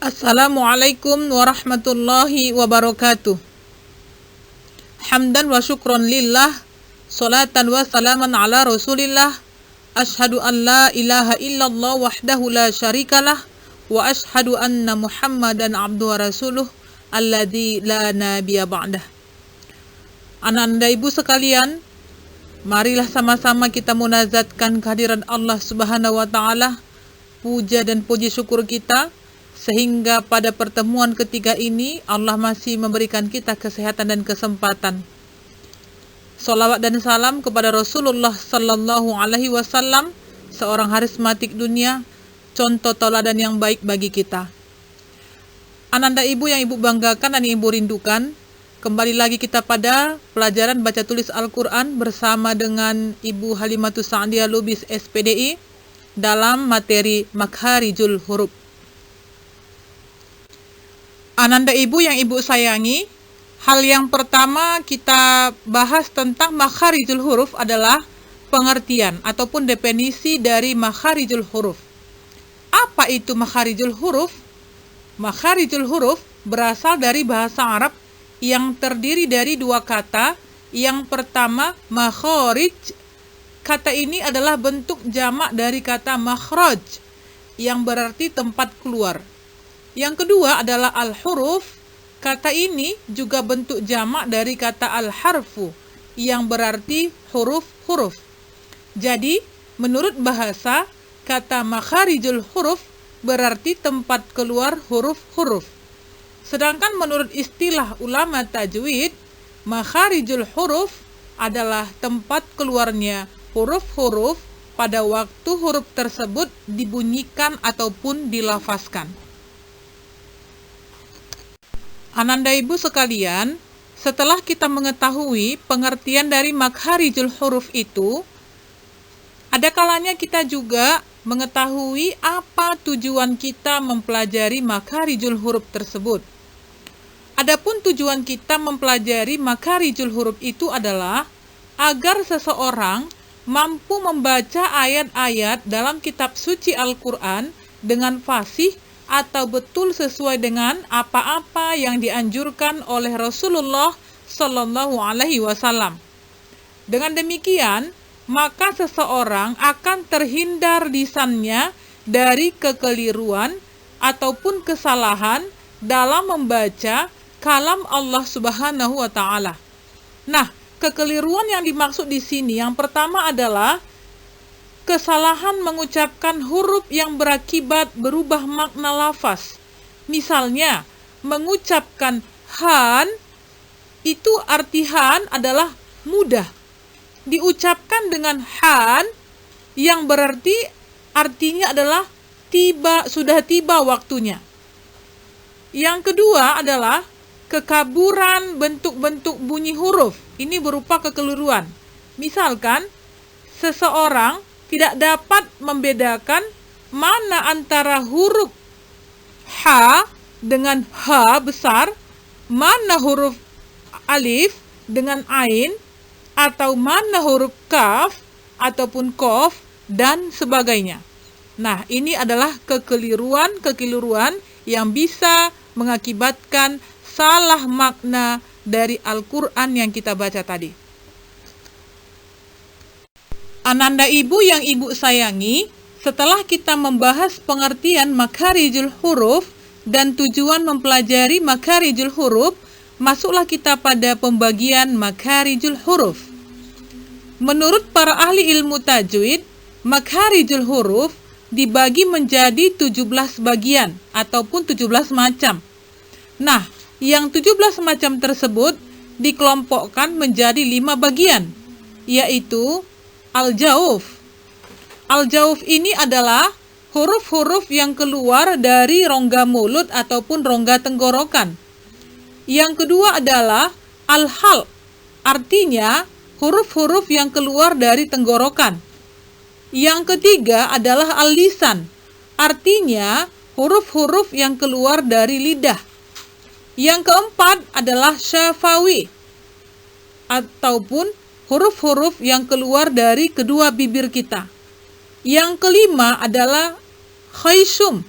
Assalamualaikum warahmatullahi wabarakatuh. Hamdan wa syukron lillah, salatan wa salaman ala rasulillah. Ashhadu an la ilaha illallah wahdahu la syarikalah, wa ashhadu anna muhammadan abduhu wa rasuluh alladzi la nabiyya ba'dah. Anak-anak ibu sekalian, marilah sama-sama kita munajatkan kehadiran Allah Subhanahu wa taala, puja dan puji syukur kita sehingga pada pertemuan ketiga ini Allah masih memberikan kita kesehatan dan kesempatan. Salawat dan salam kepada Rasulullah sallallahu alaihi wasallam, seorang harismatik dunia, contoh tauladan yang baik bagi kita. Ananda ibu yang ibu banggakan dan ibu rindukan, kembali lagi kita pada pelajaran baca tulis Al-Quran bersama dengan Ibu Halimatus Sa'diyah Lubis SPDI dalam materi Makharijul Huruf. Ananda ibu yang ibu sayangi, hal yang pertama kita bahas tentang makharijul huruf adalah pengertian ataupun definisi dari makharijul huruf. Apa itu makharijul huruf? Makharijul huruf berasal dari bahasa Arab yang terdiri dari dua kata. Yang pertama, makharij. Kata ini adalah bentuk jamak dari kata makhraj, yang berarti tempat keluar. Yang kedua adalah al-huruf. Kata ini juga bentuk jamak dari kata al-harfu, yang berarti huruf-huruf. Jadi, menurut bahasa, kata makharijul huruf berarti tempat keluar huruf-huruf. Sedangkan menurut istilah ulama tajwid, makharijul huruf adalah tempat keluarnya huruf-huruf pada waktu huruf tersebut dibunyikan ataupun dilafazkan. Ananda ibu sekalian, setelah kita mengetahui pengertian dari makharijul huruf itu, ada kalanya kita juga mengetahui apa tujuan kita mempelajari makharijul huruf tersebut. Adapun tujuan kita mempelajari makharijul huruf itu adalah agar seseorang mampu membaca ayat-ayat dalam kitab suci Al-Quran dengan fasih atau betul sesuai dengan apa-apa yang dianjurkan oleh Rasulullah Sallallahu Alaihi Wasallam. Dengan demikian, maka seseorang akan terhindar lisannya dari kekeliruan ataupun kesalahan dalam membaca kalam Allah Subhanahu wa taala. Nah, kekeliruan yang dimaksud di sini yang pertama adalah kesalahan mengucapkan huruf yang berakibat berubah makna lafaz. Misalnya, mengucapkan han, itu arti han adalah mudah. Diucapkan dengan han, yang berarti artinya adalah sudah tiba waktunya. Yang kedua adalah kekaburan bentuk-bentuk bunyi huruf. Ini berupa kekeliruan. Misalkan, seseorang tidak dapat membedakan mana antara huruf H dengan H besar, mana huruf alif dengan ain, atau mana huruf kaf ataupun kof, dan sebagainya. Nah, ini adalah kekeliruan yang bisa mengakibatkan salah makna dari Al-Quran yang kita baca tadi. Ananda ibu yang ibu sayangi, setelah kita membahas pengertian makharijul huruf dan tujuan mempelajari makharijul huruf, masuklah kita pada pembagian makharijul huruf. Menurut para ahli ilmu tajwid, makharijul huruf dibagi menjadi 17 bagian ataupun 17 macam. Nah, yang 17 macam tersebut dikelompokkan menjadi 5 bagian, yaitu Al-Jauf. Al-Jauf ini adalah huruf-huruf yang keluar dari rongga mulut ataupun rongga tenggorokan. Yang kedua adalah Al-Halq, artinya huruf-huruf yang keluar dari tenggorokan. Yang ketiga adalah Al-Lisan, artinya huruf-huruf yang keluar dari lidah. Yang keempat adalah Syafawi, ataupun huruf-huruf yang keluar dari kedua bibir kita. Yang kelima adalah Khaysum,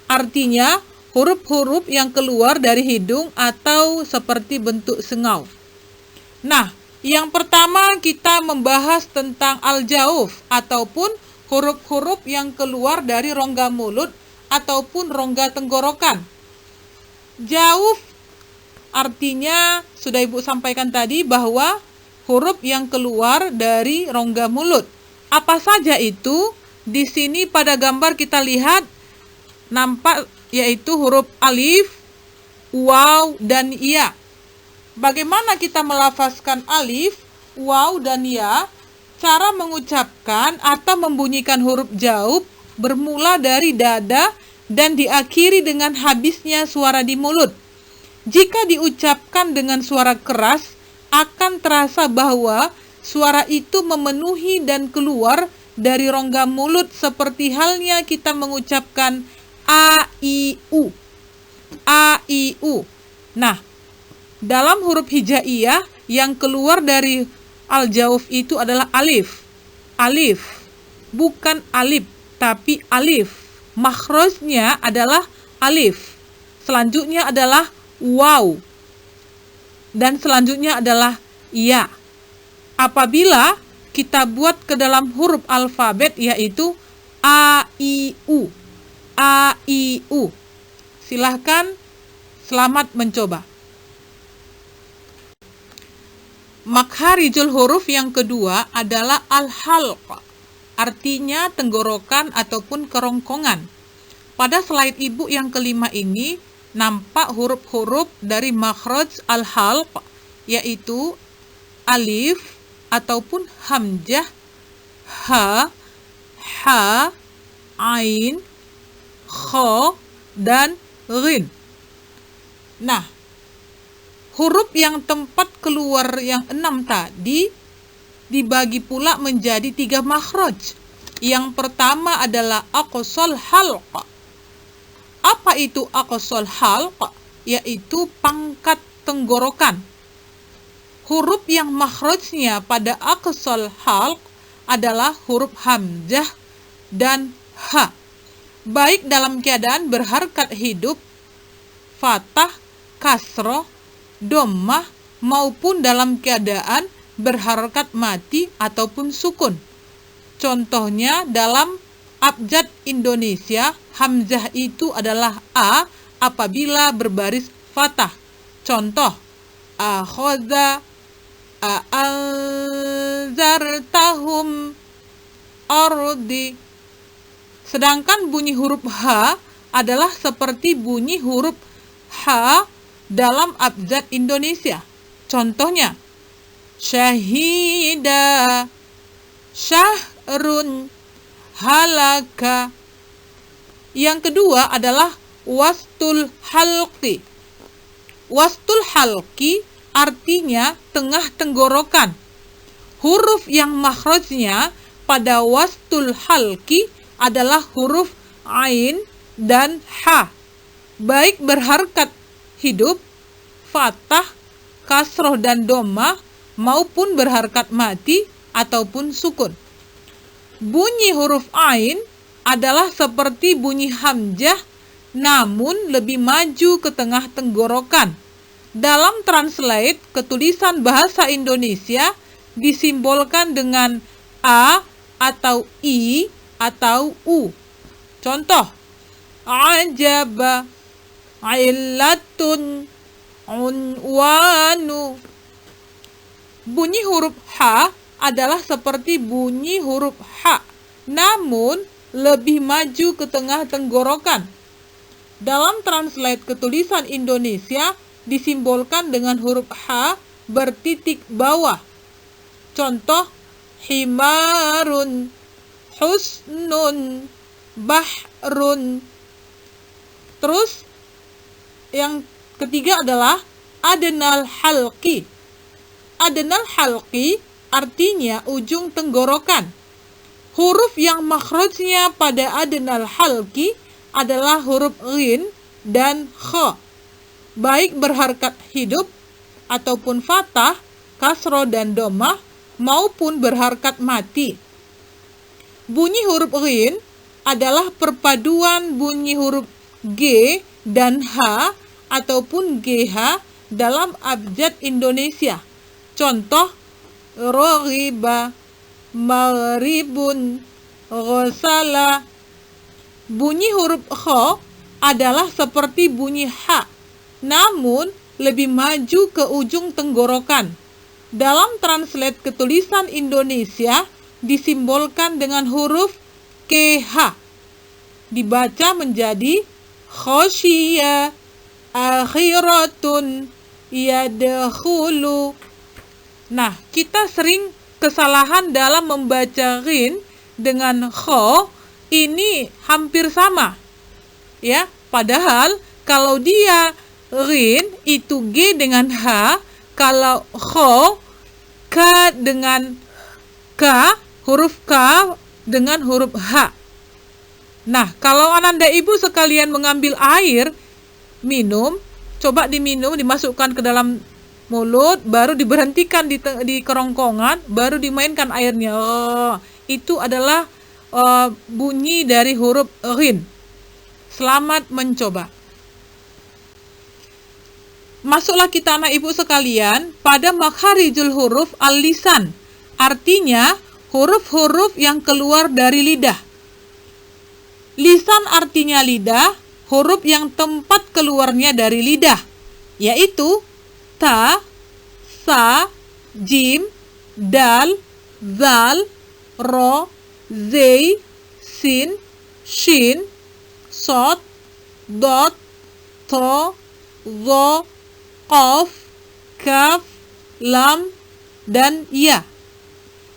artinya huruf-huruf yang keluar dari hidung atau seperti bentuk sengau. Nah, yang pertama kita membahas tentang al-jauf ataupun huruf-huruf yang keluar dari rongga mulut ataupun rongga tenggorokan. Jauf artinya sudah Ibu sampaikan tadi bahwa huruf yang keluar dari rongga mulut. Apa saja itu? Di sini pada gambar kita lihat nampak yaitu huruf alif, waw, dan ya. Bagaimana kita melafazkan alif, waw, dan ya? Cara mengucapkan atau membunyikan huruf jauf bermula dari dada dan diakhiri dengan habisnya suara di mulut. Jika diucapkan dengan suara keras, akan terasa bahwa suara itu memenuhi dan keluar dari rongga mulut seperti halnya kita mengucapkan a, i, u. A, i, u. Nah, dalam huruf hijaiyah yang keluar dari al-jauf itu adalah alif. Alif, bukan alif, tapi alif. Makhrajnya adalah alif. Selanjutnya adalah waw. Dan selanjutnya adalah ya. Apabila kita buat ke dalam huruf alfabet yaitu a, i, u. A, i, u. Silahkan, selamat mencoba. Makharijul huruf yang kedua adalah al-halq, artinya tenggorokan ataupun kerongkongan. Pada slide Ibu yang kelima ini, nampak huruf-huruf dari makhraj al-halq, yaitu alif ataupun hamzah, ha, ha, ain, kha, dan ghin. Nah, huruf yang tempat keluar yang 6 tadi dibagi pula menjadi 3 makhraj. Yang pertama adalah aqsal halq. Apa itu aqsal halq? Yaitu pangkat tenggorokan. Huruf yang makhrajnya pada aqsal halq adalah huruf hamzah dan ha, baik dalam keadaan berharkat hidup, fathah, kasroh, dhammah, maupun dalam keadaan berharkat mati ataupun sukun. Contohnya dalam abjad Indonesia, hamzah itu adalah a apabila berbaris fathah. Contoh, akhadha, a'anzartahum, ardi. Sedangkan bunyi huruf H adalah seperti bunyi huruf H dalam abjad Indonesia. Contohnya, syahida, syahrun, halaka. Yang kedua adalah wastul halqi. Wastul halqi artinya tengah tenggorokan. Huruf yang makhrajnya pada wastul halqi adalah huruf ain dan ha, baik berharkat hidup, fathah, kasroh, dan dhammah, maupun berharkat mati ataupun sukun. Bunyi huruf ain adalah seperti bunyi hamzah, namun lebih maju ke tengah tenggorokan. Dalam translate ketulisan bahasa Indonesia disimbolkan dengan a atau i atau u. Contoh, ajaba, illatun, unwanu. Bunyi huruf H adalah seperti bunyi huruf H, namun lebih maju ke tengah tenggorokan. Dalam translate ketulisan Indonesia disimbolkan dengan huruf H bertitik bawah. Contoh, himarun, husnun, bahrun. Terus yang ketiga adalah adnal halqi. Adnal halqi artinya ujung tenggorokan. Huruf yang makhrajnya pada adnal halqi adalah huruf ghin dan kha, baik berharkat hidup ataupun fathah, kasroh, dan dhammah, maupun berharkat mati. Bunyi huruf ghin adalah perpaduan bunyi huruf G dan H ataupun GH dalam abjad Indonesia. Contoh, roghiba, maghribun, ghosala. Bunyi huruf kho adalah seperti bunyi H, namun lebih maju ke ujung tenggorokan. Dalam translate ketulisan Indonesia disimbolkan dengan huruf KH. Dibaca menjadi khosyiya akhiratun yadkhulu. Nah, kita sering kesalahan dalam membaca rin dengan kho, ini hampir sama. Ya, padahal kalau dia rin itu G dengan H, kalau kho K dengan K, huruf K dengan huruf H. Nah, kalau Ananda Ibu sekalian mengambil air, minum, coba diminum, dimasukkan ke dalam mulut, baru diberhentikan di kerongkongan, baru dimainkan airnya. Itu adalah bunyi dari huruf rin. Selamat mencoba. Masuklah kita anak ibu sekalian pada makharijul huruf al-lisan. Artinya huruf-huruf yang keluar dari lidah. Lisan artinya lidah, huruf yang tempat keluarnya dari lidah, yaitu ta, sa, jim, dal, zal, ro, zai, sin, shin, sod, dot, to, zo, qaf, kaf, lam, dan ya.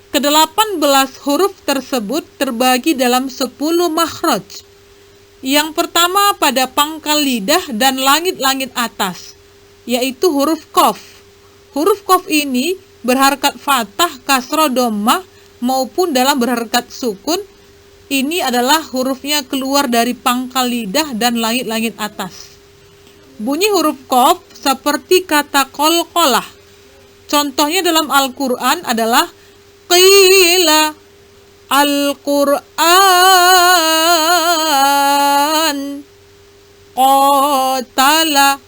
Ke-18 huruf tersebut terbagi dalam 10 makhraj. Yang pertama pada pangkal lidah dan langit-langit atas, yaitu huruf qaf. Huruf qaf ini berharakat fathah, kasroh, dhammah maupun dalam berharakat sukun. Ini adalah hurufnya keluar dari pangkal lidah dan langit-langit atas. Bunyi huruf qaf seperti kata qalqalah. Contohnya dalam Al-Quran adalah qila Al-Quran qatala.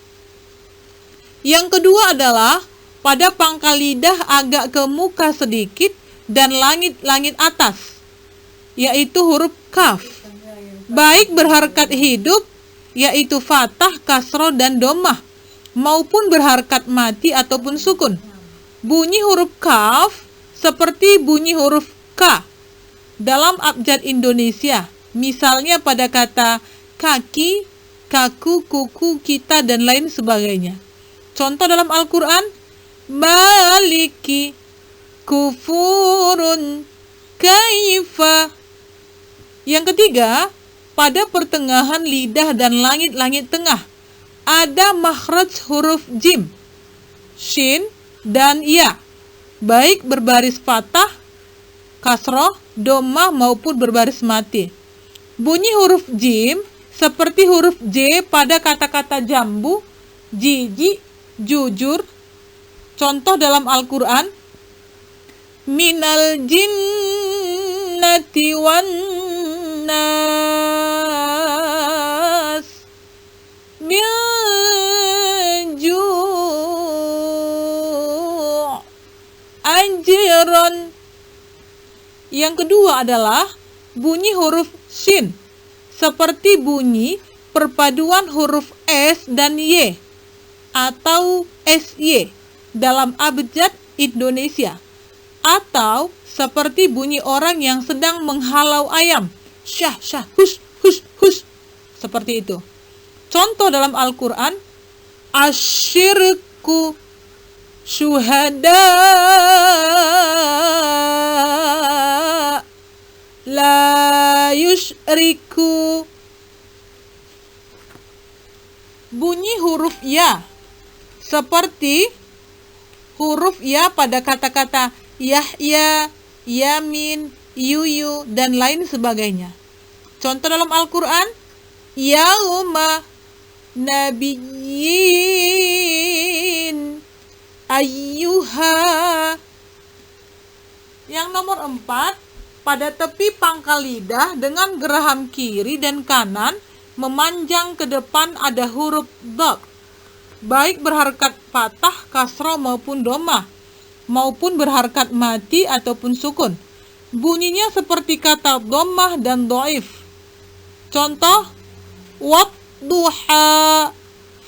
Yang kedua adalah pada pangkal lidah agak ke muka sedikit dan langit-langit atas, yaitu huruf kaf. Baik berharakat hidup, yaitu fathah, kasroh, dan dhammah, maupun berharakat mati ataupun sukun. Bunyi huruf kaf seperti bunyi huruf K dalam abjad Indonesia, misalnya pada kata kaki, kaku, kuku, kita, dan lain sebagainya. Contoh dalam Al-Quran, maliki, kufurun, kaifa. Yang ketiga, pada pertengahan lidah dan langit-langit tengah, ada makhraj huruf jim, shin, dan ya, baik berbaris fathah, kasroh, dhammah maupun berbaris mati. Bunyi huruf jim seperti huruf J pada kata-kata jambu, jijik, jujur. Contoh dalam Al-Quran, minal jinnati wan nas min ajron. Yang kedua adalah bunyi huruf shin seperti bunyi perpaduan huruf S dan Y atau SY dalam abjad Indonesia, atau seperti bunyi orang yang sedang menghalau ayam, syah syah, hus hus hus, seperti itu. Contoh dalam Al-Quran, asyirku syuhada la yusyriku. Bunyi huruf ya seperti huruf ya pada kata-kata Yahya, Yamin, Yuyu, dan lain sebagainya. Contoh dalam Al-Quran, yauma nabiyyin ayyuha. Yang nomor 4, pada tepi pangkal lidah dengan geraham kiri dan kanan memanjang ke depan ada huruf dad, baik berharkat fathah, kasrah maupun dhammah, maupun berharkat mati ataupun sukun. Bunyinya seperti kata dhammah dan dhaif. Contoh, wadduha,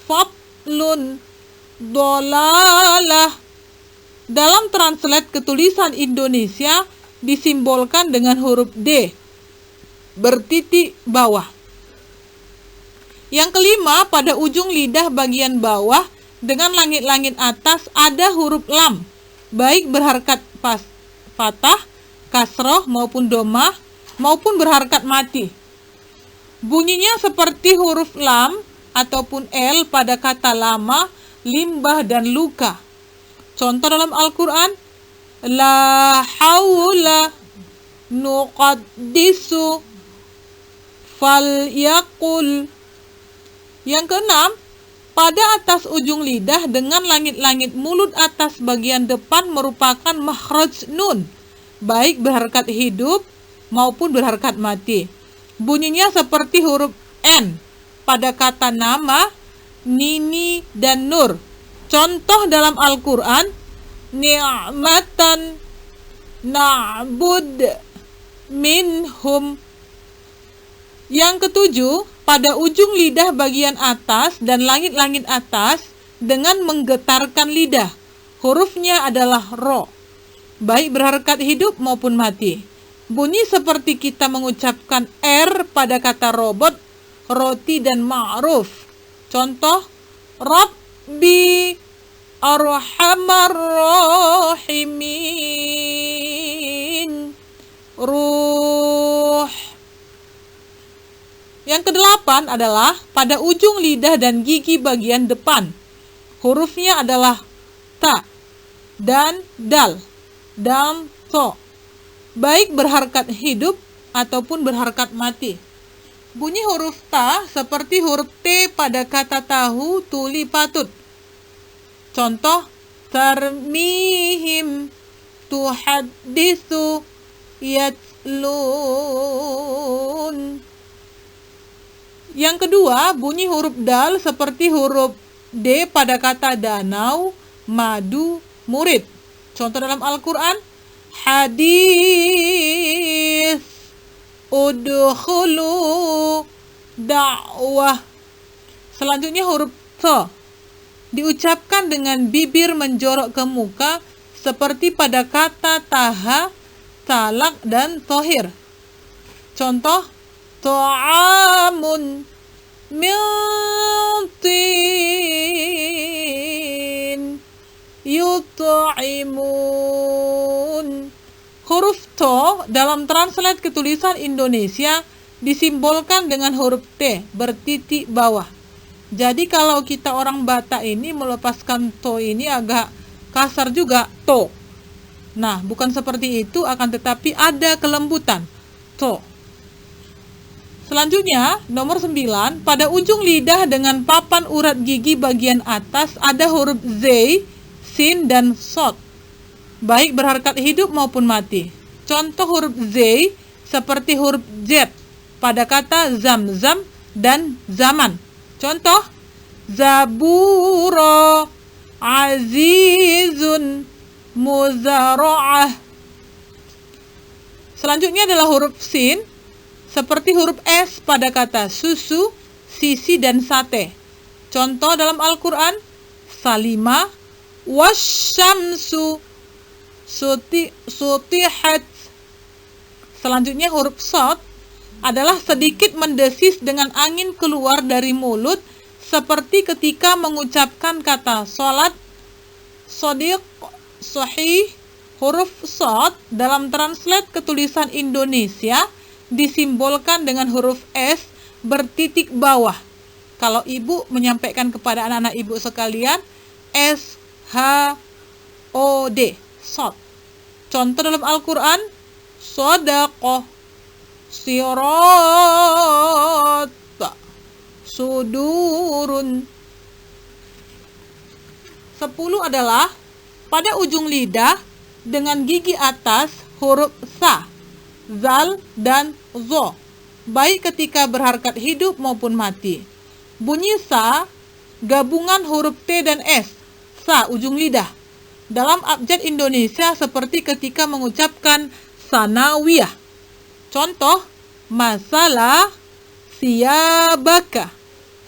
fatlun, dolalah. Dalam translate ketulisan Indonesia disimbolkan dengan huruf D bertitik bawah. Yang kelima, pada ujung lidah bagian bawah dengan langit-langit atas ada huruf lam, baik berharkat fathah, kasroh maupun dhammah, maupun berharkat mati. Bunyinya seperti huruf lam ataupun L pada kata lama, limbah, dan luka. Contoh dalam Al-Quran, la haula nuqaddisu falyaqul. Yang keenam, pada atas ujung lidah dengan langit-langit mulut atas bagian depan merupakan makhraj nun, baik berharkat hidup maupun berharkat mati. Bunyinya seperti huruf N pada kata nama, Nini, dan Nur. Contoh dalam Al-Quran, ni'matan na'bud minhum. Yang ketujuh, pada ujung lidah bagian atas dan langit-langit atas dengan menggetarkan lidah. Hurufnya adalah ro, baik berharkat hidup maupun mati. Bunyi seperti kita mengucapkan R pada kata robot, roti, dan ma'ruf. Contoh, Rabbi arhamar rahimin, ruh. Yang kedelapan adalah pada ujung lidah dan gigi bagian depan. Hurufnya adalah ta dan dal dan to, baik berharkat hidup ataupun berharkat mati. Bunyi huruf ta seperti huruf T pada kata tahu, tuli, patut. Contoh, tarmihim tuhaddisu yatlun. Yang kedua, bunyi huruf dal seperti huruf D pada kata danau, madu, murid. Contoh dalam Al-Quran, hadis, udkhulu, da'wah. Selanjutnya huruf T diucapkan dengan bibir menjorok ke muka seperti pada kata taha, talak, dan tohir. Contoh, ta'amun min tin yut'imun. Huruf to dalam translate ketulisan Indonesia disimbolkan dengan huruf T bertitik bawah. Jadi kalau kita orang Batak ini melepaskan to ini agak kasar juga, to. Nah, bukan seperti itu, akan tetapi ada kelembutan, to. Selanjutnya, nomor 9, pada ujung lidah dengan papan urat gigi bagian atas ada huruf Z, sin, dan sod, baik berharkat hidup maupun mati. Contoh huruf Z seperti huruf Z pada kata zam-zam dan zaman. Contoh, zaburo, azizun, muzara'ah. Selanjutnya adalah huruf sin seperti huruf S pada kata susu, sisi, dan sate. Contoh dalam Al-Quran, salimah, wasyamsu, sutihat. Selanjutnya huruf sod adalah sedikit mendesis dengan angin keluar dari mulut seperti ketika mengucapkan kata sholat, shodiq, sahih. Huruf sod dalam translate ketulisan Indonesia disimbolkan dengan huruf S bertitik bawah. Kalau ibu menyampaikan kepada anak-anak ibu sekalian, SHOD, sod. Contoh dalam Al-Quran, sodaqoh, sirat, sudurun. 10 adalah pada ujung lidah dengan gigi atas huruf sa, zal, dan zo. baik ketika berharkat hidup maupun mati. Bunyi sa, gabungan huruf T dan S, sa ujung lidah, dalam abjad Indonesia seperti ketika mengucapkan sanawiyah. Contoh, masalah, siyabaka,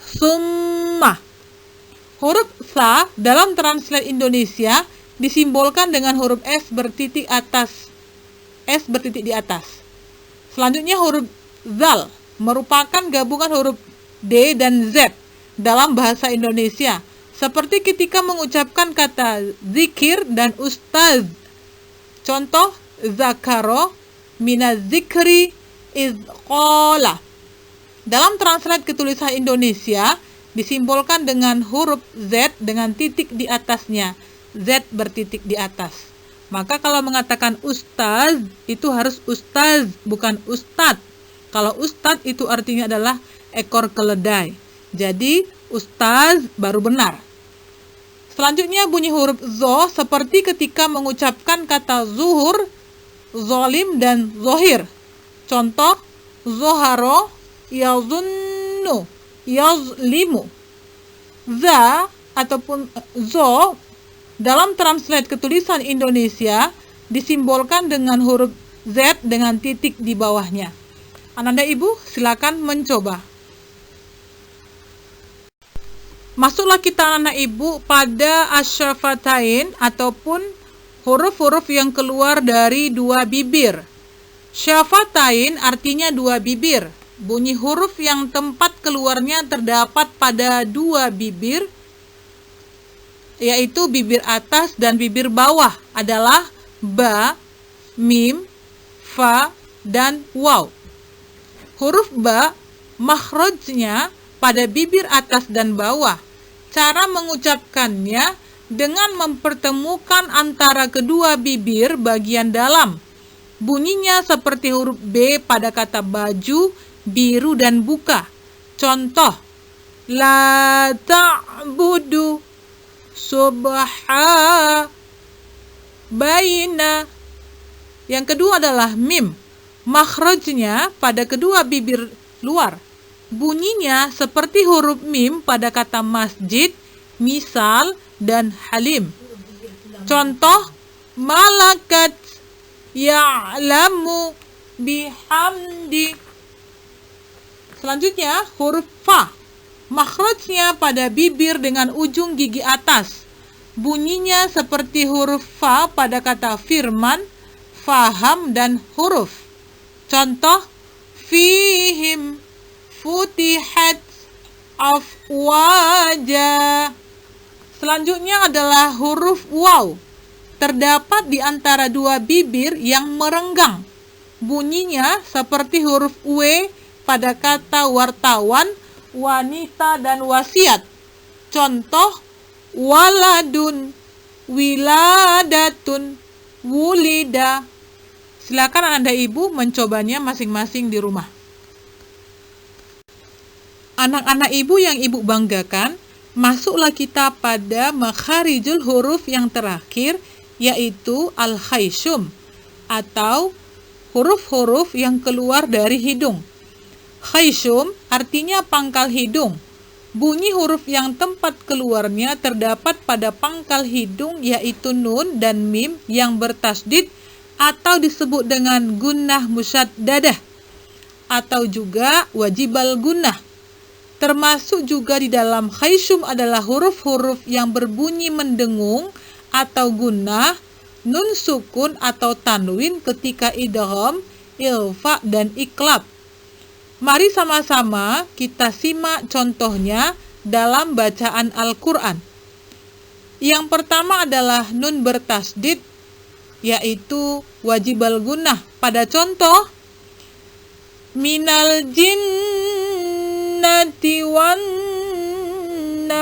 summa. Huruf sa dalam translate Indonesia disimbolkan dengan huruf S bertitik di atas. Selanjutnya huruf zal merupakan gabungan huruf D dan Z dalam bahasa Indonesia, seperti ketika mengucapkan kata zikir dan ustaz. Contoh, zakaro minaz zikri izqala. Dalam translate ketulisan Indonesia disimbolkan dengan huruf Z dengan titik di atasnya, Z bertitik di atas. Maka kalau mengatakan ustaz, itu harus ustaz, bukan ustad. Kalau ustad itu artinya adalah ekor keledai. Jadi ustaz baru benar. Selanjutnya bunyi huruf zo seperti ketika mengucapkan kata zuhur, zolim, dan zohir. Contoh, zoharo, yazunnu, yazlimu. Za ataupun zo dalam translate ketulisan Indonesia disimbolkan dengan huruf Z dengan titik di bawahnya. Ananda Ibu, silakan mencoba. Masuklah kita anak Ibu pada asyafatain ataupun huruf-huruf yang keluar dari dua bibir. Syafatain artinya dua bibir. Bunyi huruf yang tempat keluarnya terdapat pada dua bibir, yaitu bibir atas dan bibir bawah, adalah ba, mim, fa, dan waw. Huruf ba, makhrajnya pada bibir atas dan bawah. Cara mengucapkannya dengan mempertemukan antara kedua bibir bagian dalam. Bunyinya seperti huruf B pada kata baju, biru, dan buka. Contoh, la ta'budu subha baina. Yang kedua adalah mim. Makhrajnya pada kedua bibir luar. Bunyinya seperti huruf mim pada kata masjid, misal, dan halim. Contoh, malakat ya'lamu bihamdi. Selanjutnya, huruf fa. Makhrajnya pada bibir dengan ujung gigi atas. Bunyinya seperti huruf fa pada kata firman, faham, dan huruf. Contoh, fihim futihat afwaja. Selanjutnya adalah huruf waw. Terdapat di antara dua bibir yang merenggang. Bunyinya seperti huruf W pada kata wartawan, wanita, dan wasiat. Contoh, waladun, wiladatun, wulida. Silakan Anda Ibu mencobanya masing-masing di rumah. Anak-anak Ibu yang Ibu banggakan, masuklah kita pada makharijul huruf yang terakhir, yaitu al-khayshum, atau huruf-huruf yang keluar dari hidung. Khayshum artinya pangkal hidung. Bunyi huruf yang tempat keluarnya terdapat pada pangkal hidung, yaitu nun dan mim yang bertasdid atau disebut dengan gunnah musyaddadah atau juga wajibal gunnah. Termasuk juga di dalam khayshum adalah huruf-huruf yang berbunyi mendengung atau gunnah, nun sukun atau tanwin ketika idgham, ilfa, dan iklab. Mari sama-sama kita simak contohnya dalam bacaan Al-Quran. Yang pertama adalah nun bertasdid, yaitu wajibal gunnah. Pada contoh, minal jinnati wan nas.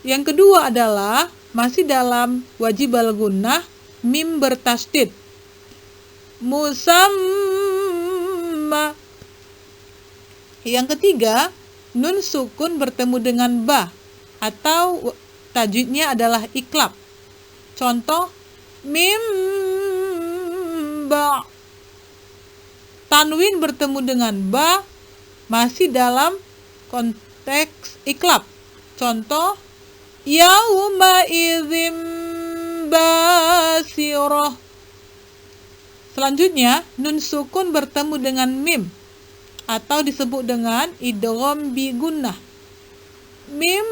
Yang kedua adalah masih dalam wajibal gunnah, mim bertasdid, musamma. Yang ketiga, nun sukun bertemu dengan ba atau tajwidnya adalah iklab. Contoh, mim ba. Tanwin bertemu dengan ba masih dalam konteks iklab. Contoh, yauma idzim basirah. Selanjutnya, nun sukun bertemu dengan mim atau disebut dengan idgham bi gunnah. Mimma.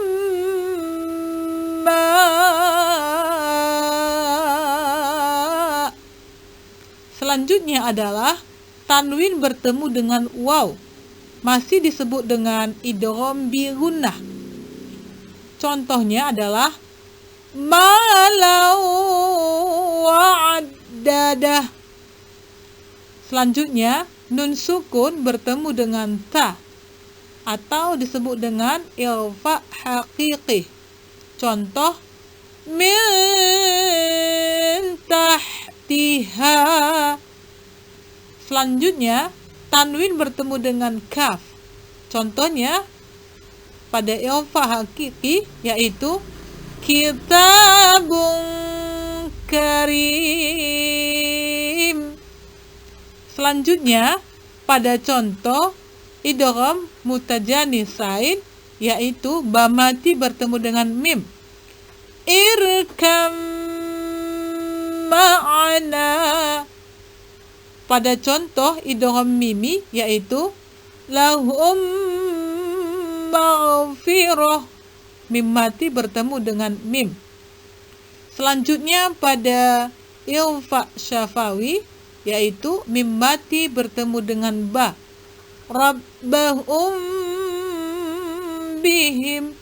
Selanjutnya adalah tanwin bertemu dengan waw, masih disebut dengan idgham bi gunnah. Contohnya adalah malau wa'addadah. Selanjutnya, nun sukun bertemu dengan ta atau disebut dengan ilfa haqiqi. Contoh, min tahtiha. Selanjutnya, tanwin bertemu dengan kaf. Contohnya pada ilfa haqiqi yaitu kitabun karim. Selanjutnya, pada contoh idgham mutajanisain yaitu ba mati bertemu dengan mim. Irkam ma'ana. Pada contoh idgham mimi yaitu lahum maghfirah. Mim mati bertemu dengan mim. Selanjutnya pada ilfa syafawi yaitu mim mati bertemu dengan ba. Rabbahum bihim.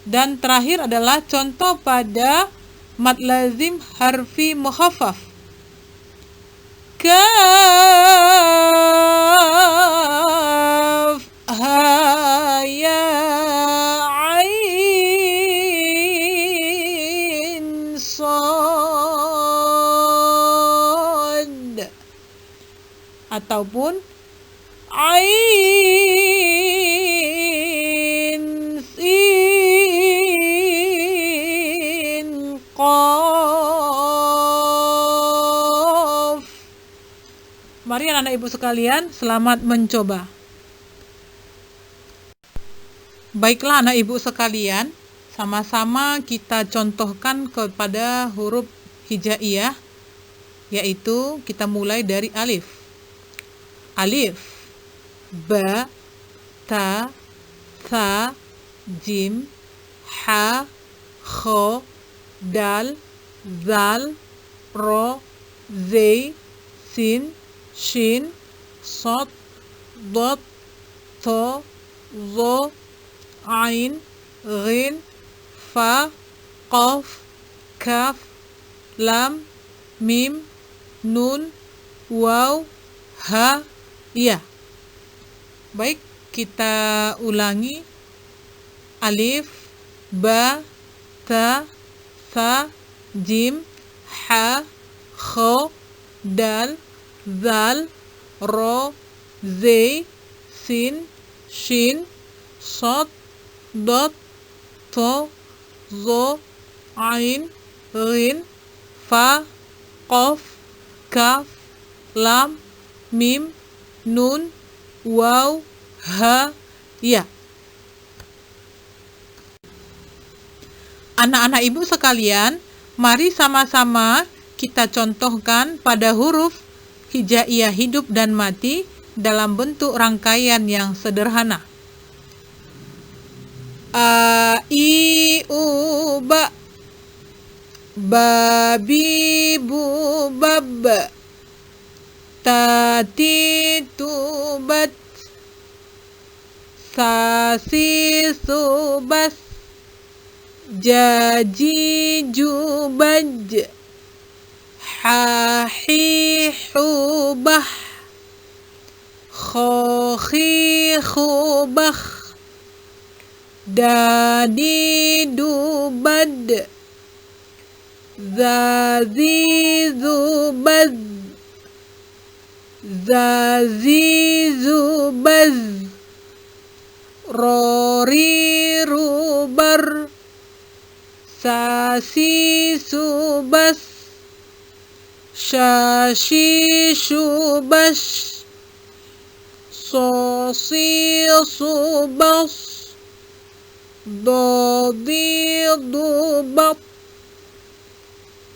Dan terakhir adalah contoh pada mad lazim harfi mukhaffaf. Kaf ha ya ain sad ataupun ain sin qaf. Mari anak-anak ibu sekalian, selamat mencoba. Baiklah anak ibu sekalian, sama-sama kita contohkan kepada huruf hijaiyah, yaitu kita mulai dari alif. Alif, ba, ta, tha, jim, ha, kho, dal, zal, ro, zay, sin, shin, sod, dot, to, zo, ain, ghin, fa, qaf, kaf, lam, mim, nun, waw, ha, ya. Baik, kita ulangi. Alif, ba, ta, tha, jim, ha, kho, dal, zal, ro, zay, sin, shin, sod, dot, to, zo, ain, ghin, fa, qaf, kaf, lam, mim, nun, waw, ha, ya. Anak-anak ibu sekalian, mari sama-sama kita contohkan pada huruf hijaiyah hidup dan mati dalam bentuk rangkaian yang sederhana. A, I, U, Ba. Babi, Bu, Bab. Tati, Tu, Bat. Sasi, Subas. Jaji, Jubaj. Hahi, Hubah. Khohi, Khubah. Dadi, Dubad. Zazi, Zubaz. Zazi, Zubaz. Rori, Rubar. Sasi, Subas. syashi syubas, sosi subas, dodi dubat,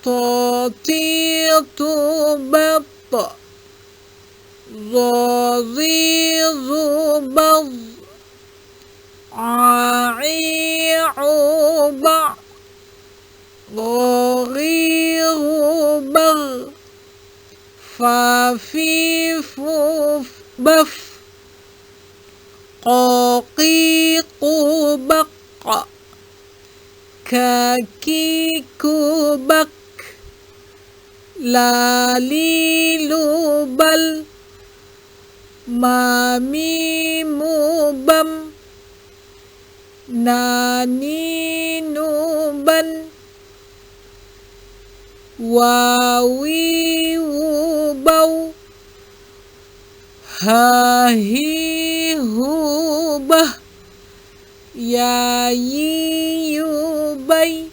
toti tubat, zazi zubaz, ai uba, gori gubar, fafi fuf baf, qaqi qubaq, kaki kubak, lali lubal, mami mubam, nani nuban, wawi wubau, hahi hubah, yayi yubai.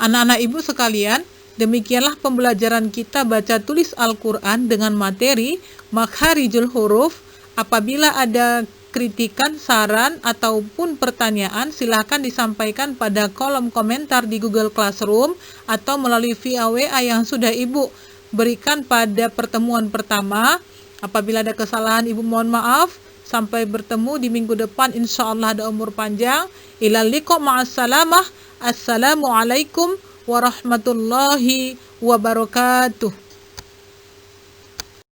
Anak-anak ibu sekalian, demikianlah pembelajaran kita baca tulis Al-Quran dengan materi makharijul huruf. Apabila ada kritikan, saran, ataupun pertanyaan, silakan disampaikan pada kolom komentar di Google Classroom atau melalui via WA yang sudah ibu berikan pada pertemuan pertama. Apabila ada kesalahan, ibu mohon maaf. Sampai bertemu di minggu depan, insya Allah ada umur panjang. Ilal liqa ma'assalamah. Assalamualaikum warahmatullahi wabarakatuh.